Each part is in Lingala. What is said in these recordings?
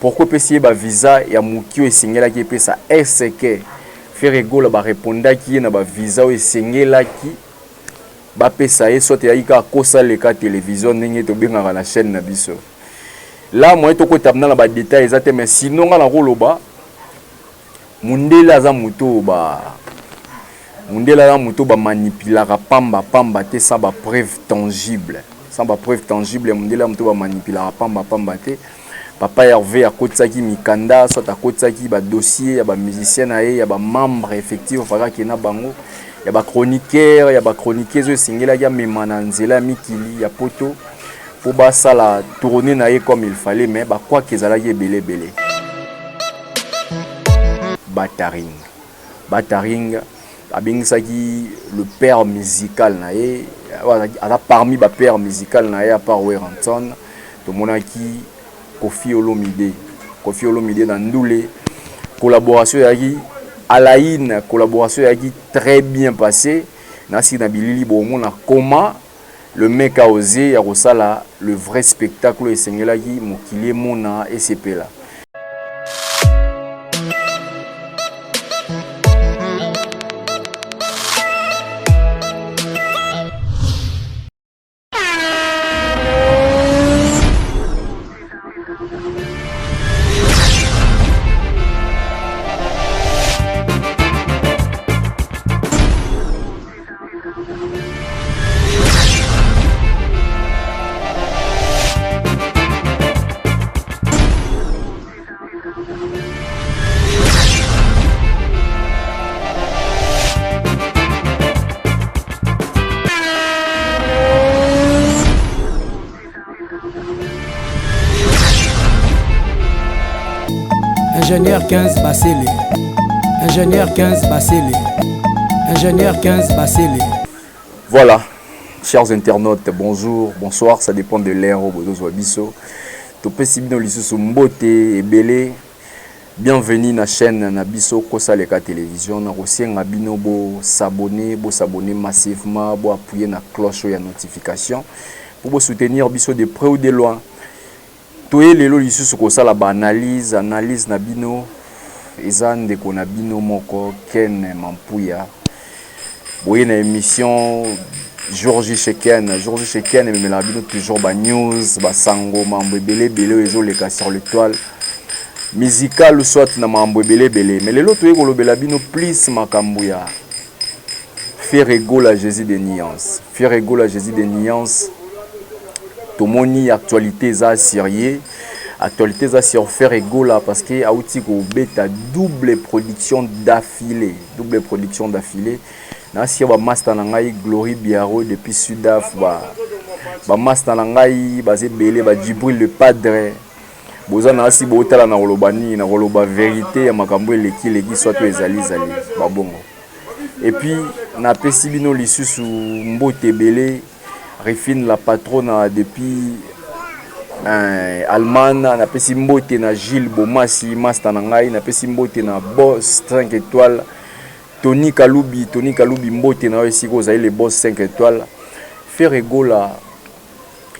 pourquoi pesi ba visa ya mukio esengela ki pesa SK Ferregola ba répondaki ki na ba visa o esengela ki ba pesa ye soit ya ika kosa le ka télévision ndenge to bengaka na chaîne na biso. Là moi to ko tabna na ba détails ezate mais sinon nga na koloba mundela za muto ba manipulaka pamba te sans ba preuve tangible. Sans ba preuve tangible mundela muto ba manipulaka pamba te. Papa Hervé a kotsaki mikanda soit a kotsaki ba dossier ya ba musicien na ye ya ba membre effectif faka kena bango ya ba chroniqueur ya ba chroniqueuse singela ya memana nzela mikili ya poto pour ba sala tourner na ye comme il fallait mais ba quoi que ezala ye belé Bataring abingisaki le père musical na ye ala parmi ba père musical na ye à part Weranton to monaki Kofi Olomide dans Ndoulé collaboration yaki Alain collaboration yaki très bien passé nasi na bilili bongo na comment le mec a osé ya kosala le vrai spectacle esengelaki mokili mona SCP là. Ingénieur 15 Basseli. Ingénieur 15 Basseli. Ingénieur 15 Basseli. Voilà, chers internautes, bonjour, bonsoir, ça dépend de l'ère au Bozo Bisso. Topé Sibino Lissu Mbote et Belé. Bienvenue na chaîne na Bisso Kosa Leka Télévision. Na aussi un abino bo s'abonner massivement, bo appuyer na cloche ya notification pour vous soutenir Bisso de près ou de loin. Toye lelo lisusu kosala ba analyse na bino ezande ko na bino moko Ken Mampuya boye na émission Georges Sheken mais la bino toujours ba news ba sango mambo belé ezo leka sur l'étoile musical soit na mambo belé mais lelo toye ko lobela bino plus makambuya Ferregola Jésus des nuances Tomoni actualité za sérieux actualité za sur Ferregola parce que auti ko beta double production d'affilée na si ba master na ngai Glory Biaro depuis Sudaf ba master na ngai bazé belé ba Djibril le padre boza na si botala na kolobani na koloba vérité ya makambo leki soit to ezali ba bongo et puis na pesi bino lisusu mbote belé Refine la patronne depuis Allemagne, na pesi mbote na Gilles Bomasi master na ngai na pesi mbote na boss 5 étoiles Tony Kalubi mbote na esi ko za le boss 5 étoiles Ferregola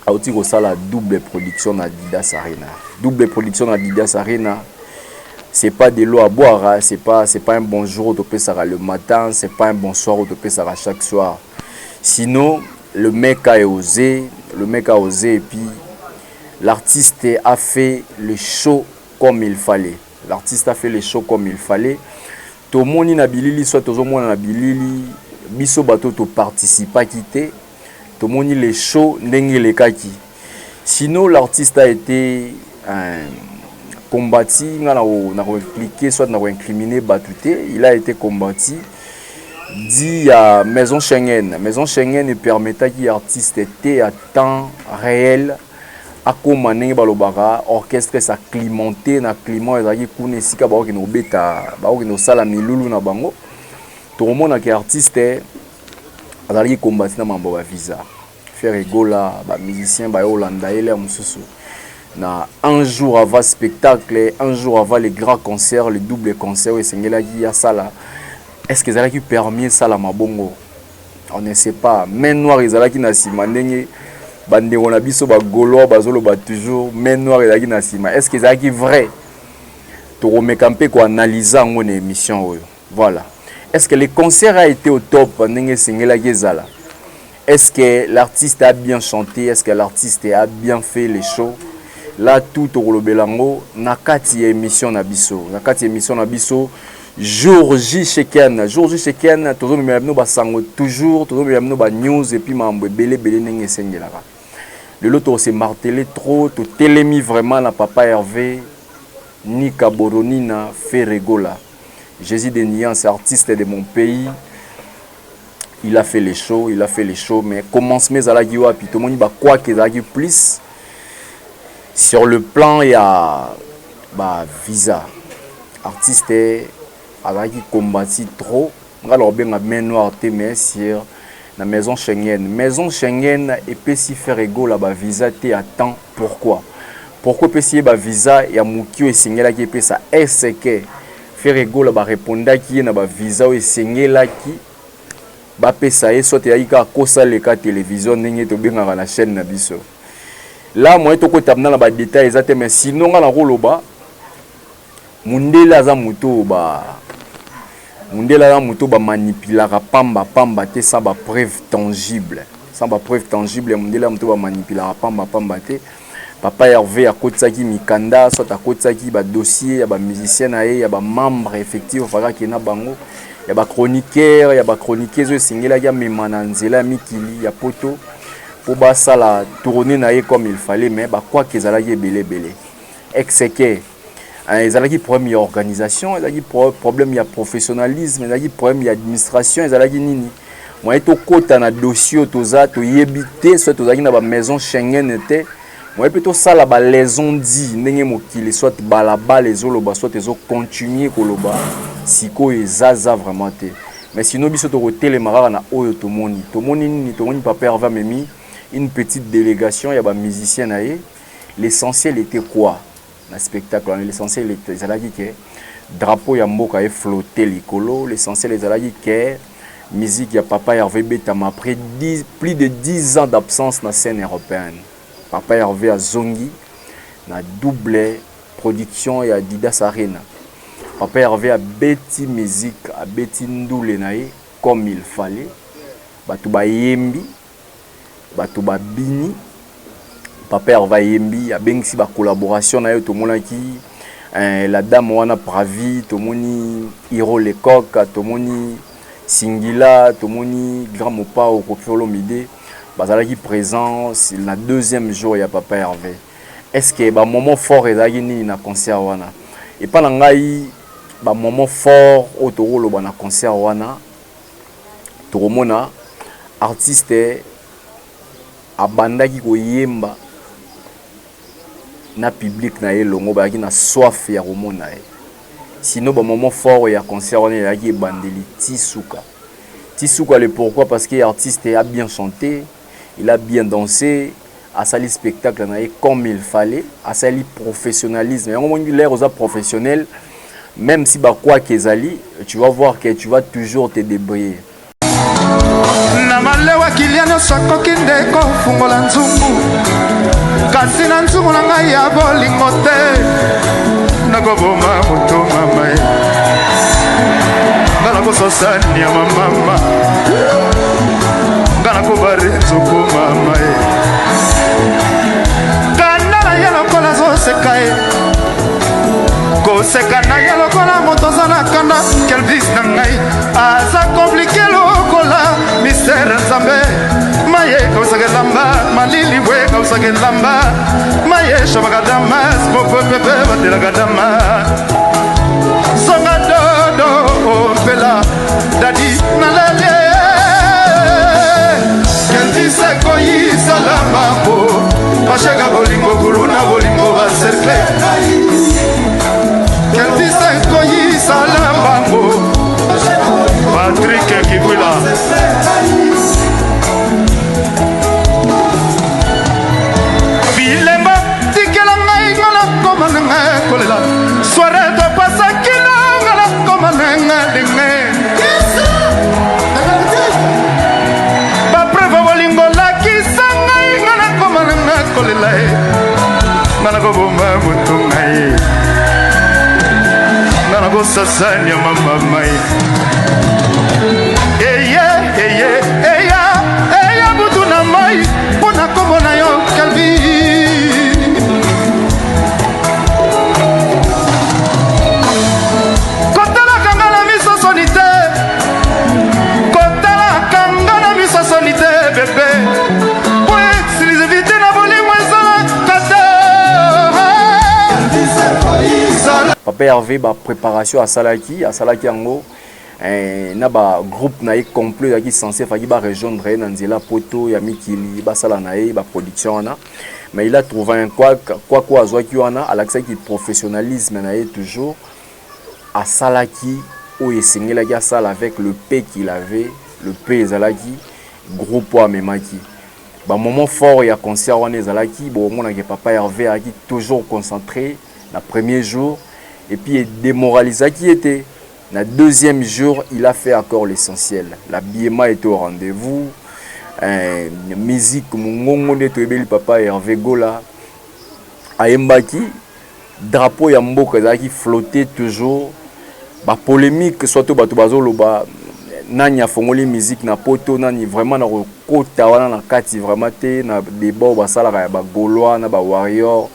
auti ko sala double production na Adidas Arena c'est pas de l'eau à boire c'est pas un bonjour au topé ça le matin c'est pas un bonsoir au topé ça chaque soir sinon le mec a osé et puis l'artiste a fait le show comme il fallait. Tomoni na bilili soit tozomona na bilili biso bato to participa quitté. Tomoni le show ndenge lekaki. Sinon l'artiste a été combattu, na expliqué soit na incriminé batute, il a été combattu. Dit à Maison Schengen permettait que l'artiste était à temps réel à commander balobara orchestre sa climaté na climat ezaki kuna esika ba okino beta ba okino sala milulu na bango tout le monde qui artiste azali combattre na mambo ba visa Ferregola ba musicien ba Holanda ele mususu na un jour avant spectacle un jour avant les grands concerts les doubles concerts esengelaki ya sala. Est-ce que ça qui permet ça la mabongo? On ne sait pas. Mais noir ezalaki na sima ndenge bande on a biso ba gaulois bazolo ba toujours main noire ezaki na sima. Est-ce que ezaki vrai? To remekampe ko analyser mon émission. Voilà. Est-ce que le concert a été au top ndenge singela gezala? Est-ce que l'artiste a bien chanté? Est-ce que l'artiste a bien fait les shows? Là tout au belango nakati émission na biso. Nakati émission na biso jour J Sheken. Jour J Sheken toujours nous ba sango toujours toujours nous ba news et puis mambo belé ndenge singela. Le lot s'est martelé trop, tout télémi vraiment la papa Hervé Nika Boronina Ferregola. Jésus de Niance, artiste de mon pays. Il a fait les shows, mais commence mes à la guiwa, puis tout le monde va quoi qu'il y ait plus. Sur le plan, il y a visa. Artiste a combattu trop. Alors bien la main noire mais sur la maison Schengen. Maison Schengen et puis si Ferrego là visa te attend. Pourquoi? Pourquoi peut si visa et à Moukio et signer là qui peut ça? Est-ce que Ferrego là répondre qui est na visa et signer là qui pesa et soit yaika kosa le cas télévision n'engé to bien à la chaîne na biso. Là moi to ko tabna na ba détails exactement mais sinon na roloba mundela za muto Mundela muto ba manipulara pamba te sans ba preuve tangible. Sans ba preuve tangible mundela muto ba manipulara pamba te. Papa Hervé a kotsaki mikanda soit a kotsaki ba dossier ya ba musicien na ye ya ba membre effectif faka ki na bango ya ba chroniqueur ya ba chroniqueuse singela ya memana nzela mikili ya poto pour ba sala tourner na ye comme il fallait mais ba quoi que ezala ye belé exécuter ils ont problème organisation, ils ont problème de professionnalisme, ils ont problème d'administration, ils ont nini. Moi to kota na dossier toza to yebité soit toza na ba maison Schengen était. Moi plutôt ça la ba liaison dit ndenge mokili soit balaba les oloba soit ezo continuer koloba siko ezaza vraiment te. Mais sinon biso to télémara na oyo to moni nini to moni papa Hervé memi une petite délégation ya ba musicien na ye. L'essentiel était quoi? Le spectacle, l'essentiel est que drapeau ya mboka est flotté likolo, l'essentiel est que musique ya papa Hervé Betama après plus de 10 ans d'absence na scène européenne. Papa Hervé a zongi na double production ya Didas Arena. Papa Hervé a beti musique, a beti ndoule nae comme il fallait. Batu ba yembi, batu ba bini. Papa Hervé Yembi a bien si ba collaboration na yo to monaki la dame wana Pravi to moni Hiro Lecoq to moni Singila to moni Grand Mopa au Kokolo Mide bazalaki présent c'est la deuxième jour ya Papa Hervé. Est-ce que ba moment fort ezaki ni na concert wana et pas ngai ba moment fort au toro ba na concert wana to mona artiste abandaki ko yemba na public na elongo ba ki na soif ya romona e sinon ba moment fort ya concert on ya ki bandeli Tisuka le pourquoi parce que l'artiste a bien chanté, il a bien dansé, a sali spectacle na comme il fallait, a sali professionnalisme et on l'air aux professionnels même si ba quoi kezali tu vas voir que tu vas toujours te débrouiller. Na malewa kiliano sakoki ndeko fungola nzungu kasi na nzungu na ngai ya bolingo te nakoboma moto mama ngala kososani ya mama ngala kobare nzoko mama kana ya lokola zoseka koseka na ya lokola moto zana kanda kelvis na ngai aza compliqué lokola misere nzambe maye kausagelamba malili we kausagelamba maye shabagadamas mopepepe batelagadama songa dodo pela dadi nalale kendise koyi salama po pashega bolingo kuluna bolingo baserkle kendise koyi salama po Patrick Kibula Bilemba tikela ngai ngala koma nga kolela soirée de pasakina ngala koma nga dingue ba preuve bolingo la kisanga ngala nga nakoboma moto ngai nga nakosasania mama mai eya butu na mai mpo na kombo na yo Calvi kotalaka nga na miso soni te kotalaka nga na miso soni te bebe po exclusivité na bolingo ezalaka te Papa Hervé ba préparation à salaki yango na ba groupe na ye complet qui censé faki ba rejoindre na nzela poto ya mikili ba sala na ye ba production na mais il a trouvé un quoi azwa ki wana alaxaki professionnalisme na ye toujours à salaki o esengela ki sala avec le P qu'il avait le P ezalaki groupe wa memaki ba moment fort ya concert wana ezalaki bon mona ke Papa Hervé a qui toujours concentré na premier jour et puis démoralisé qui était. Le deuxième jour, il a fait encore l'essentiel. La BMA était au rendez-vous. Musique, mon Papa Hervé Gola. Ayembaki, drapeau Yamboka qui flottait toujours. La polémique, soit au bateau bazolo, nani a fongoli musique na poto, nani vraiment na kota wana na kati vraiment te na débat basala ba Gaulois na ba warrior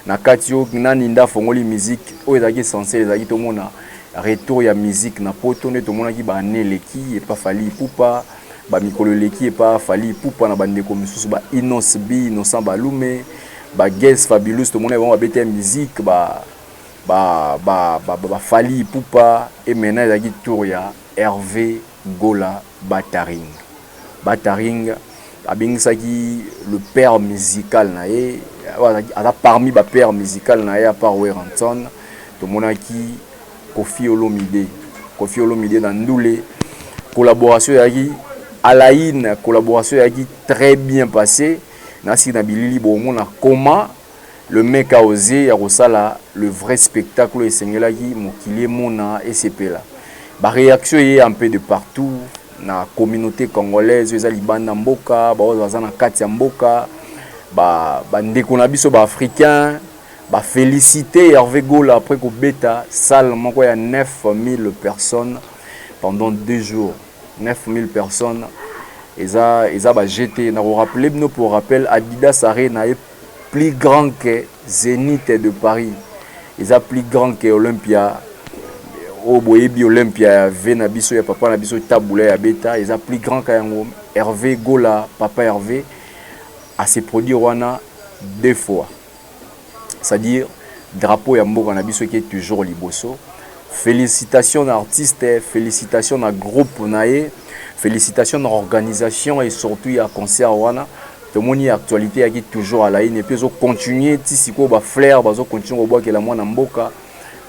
na kati yo nani nda fongoli musique o ezaki censé ezaki to mona retour ya musique na poto ne to mona ki ba neleki et pas fali pupa ba mikolo leki et pas fali pupa na bande ko misusu ba Inos B Innocent Balume ba Guest Fabulous to mona ba bete musique ba fali pupa et maintenant ezaki tour ya Hervé Gola Bataring abingisaki le père musical na ye parmi ba père musical na ye à part Weranton to monaki Kofi Olomide dans Ndoulé collaboration yaki Alain collaboration yaki très bien passé nasi na bilili bo mona comment le mec a osé ya kosala le vrai spectacle esengelaki mokili mona SCP là. La réaction est un peu de partout na communauté congolaise eza libanda mboka baza na kati ya mboka ndeko na biso ba africain ba féliciter Hervé Gola après ko beta salle moko ya 9000 personnes pendant 2 jours 9000 personnes eza ba jeté na rappeler nous pour rappel Adidas Arena est plus grand que Zénith de Paris eza plus grand que Olympia au boyebi Olympia vena biso ya papa na biso tabula ya beta eza plus grand ka yango Hervé Gola Papa Hervé a se produire wana 2 fois c'est-à-dire drapeau ya mboka na biso qui est toujours liboso félicitations à artiste félicitations à groupe nae félicitations à organisation et surtout à concert wana to moni actualité ya qui toujours à la ligne et puis zo continuer tisiko ba flair bazo continuer au bois que la mwana mboka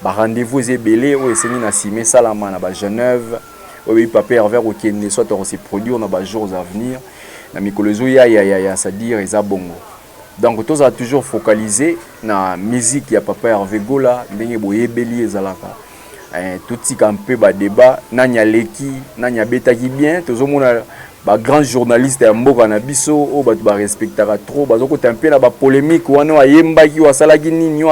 ba rendez-vous ebelé o eseni na Simé Salama na ba Genève o bi Papa Hervé o kende soit on se produire na ba jours à venir na mikolozo ya c'est-à-dire eza bongo donc tous a toujours focalisé na musique ya Papa Hervé Gola ndenge boyebeli ezalaka tout ti campé ba débat nanya leki nanya betaki bien tozomona ba grand journaliste ya mboka na biso o ba ba respectera trop bazoko tempé na ba polémique wana ayembaki wasalaki nini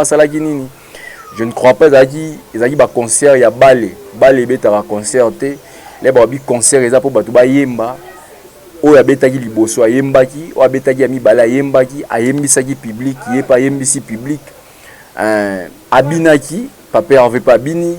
je ne crois pas ezaki ba concert ya bale betara concert te les ba bi concert eza po batu ba yemba o ya betaki liboso ayembaki o abetaki ya mibala ayembaki ayembisaki public yepa ayembisi public abinaki Papa Hervé pa bini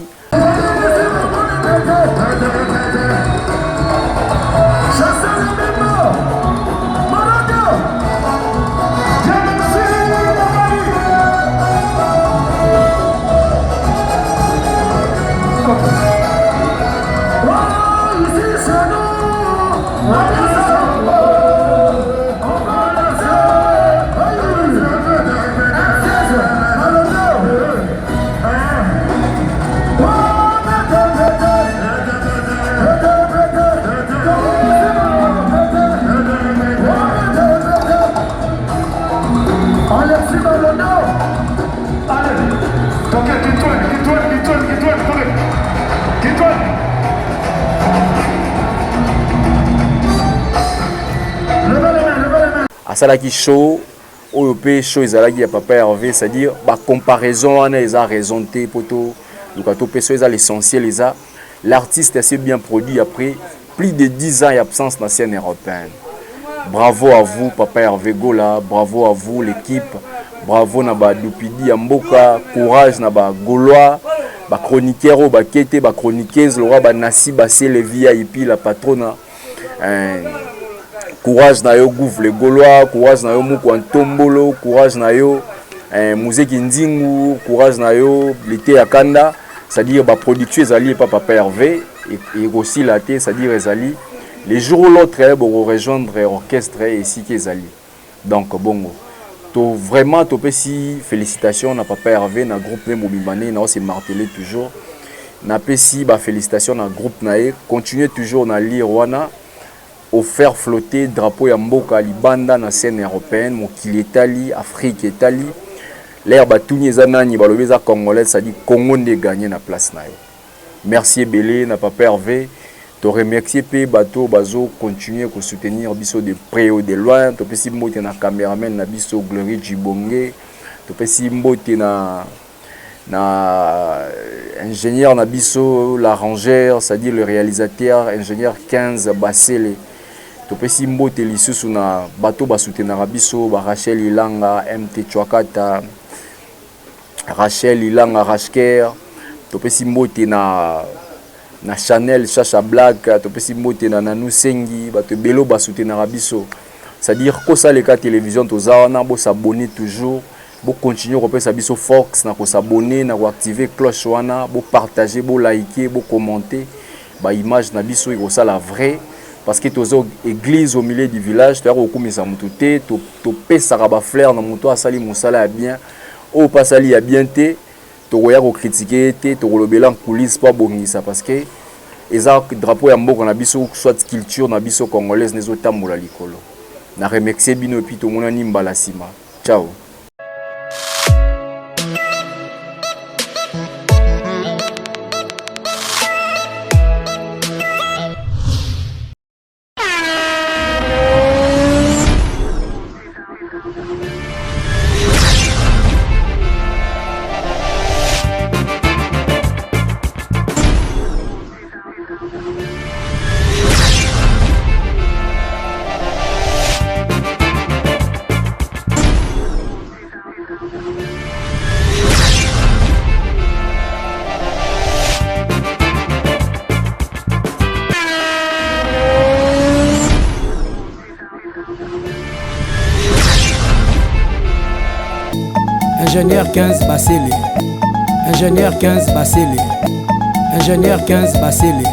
asalaki show oyo pe show ezalaki ya papa Hervé, c'est-à-dire ba comparaison wana eza raison te poto lukato pe so eza l'essentiel eza l'artiste assez bien produit après plus de 10 ans d'absence dans la scène européenne. Bravo à vous papa Hervé Gola, bravo à vous l'équipe, bravo na ba Dupidi Mboka, courage na ba Gaulois, ba chroniqueur ba Kete, ba chroniqueuse Laura ba Nassi Basile VIP la patronne. Courage na yo Gouv les Gaulois, courage na yo Mukwantombolo, courage na yo Mouzeki Ndingu, courage na yo l'été à Kanda, c'est-à-dire ba production ezali pas papa Hervé et aussi la té, c'est-à-dire ezali les jours où l'autre pour rejoindre l'orchestre ici qui ezali. Donc bongo. To vraiment to pesi félicitations na papa Hervé na groupe Mobimane na c'est martelé toujours. Na pesi ba félicitations na groupe nae, continuez toujours na lire wana. Au faire flotter drapeau ya mboka libanda na scène européenne mokili etali Afrique etali l'air batuni eza nani balobi eza congolais ça dit Congo nde gagner na place na yo. Merci Belé na papa Hervé to remercier pe bato bazo continuer ko soutenir biso de près ou de loin to pesi mbote na cameraman na biso Glory Jibonge to pesi mbote na ingénieur na biso l'arrangeur c'est-à-dire le réalisateur ingénieur 15 Basele. Topesi mbote lisusu na bato basoutenaka biso ba Rachel Ilanga MT Chwakata Rachel Ilanga Rashker topesi mbote na Chanel Chacha Black topesi mbote na Nanou Sengi bato belo basoutenaka biso c'est-à-dire ko ça les cas télévision toza na bo s'abonner toujours bo continuer ko pesa biso Fox na ko s'abonner na ko activer cloche wana bo partager bo liker bo commenter ba image na biso iko ça la vraie. Parce que tozo église au milieu du village, tu as recommandé ça mututé, to pesa ba fleur na muto asali musala ya bien, o pasali ya bien te, to roya ko critiquer te, to lobela en coulisses pas bongisa parce que eza drapeau ya mboka na biso soit culture na biso congolaise nezo tambola likolo. Na remercier bino pi to mona nimbala sima. Ciao. Ingénieur 15 Basile. Ingénieur 15 Basile. Ingénieur 15 Basile.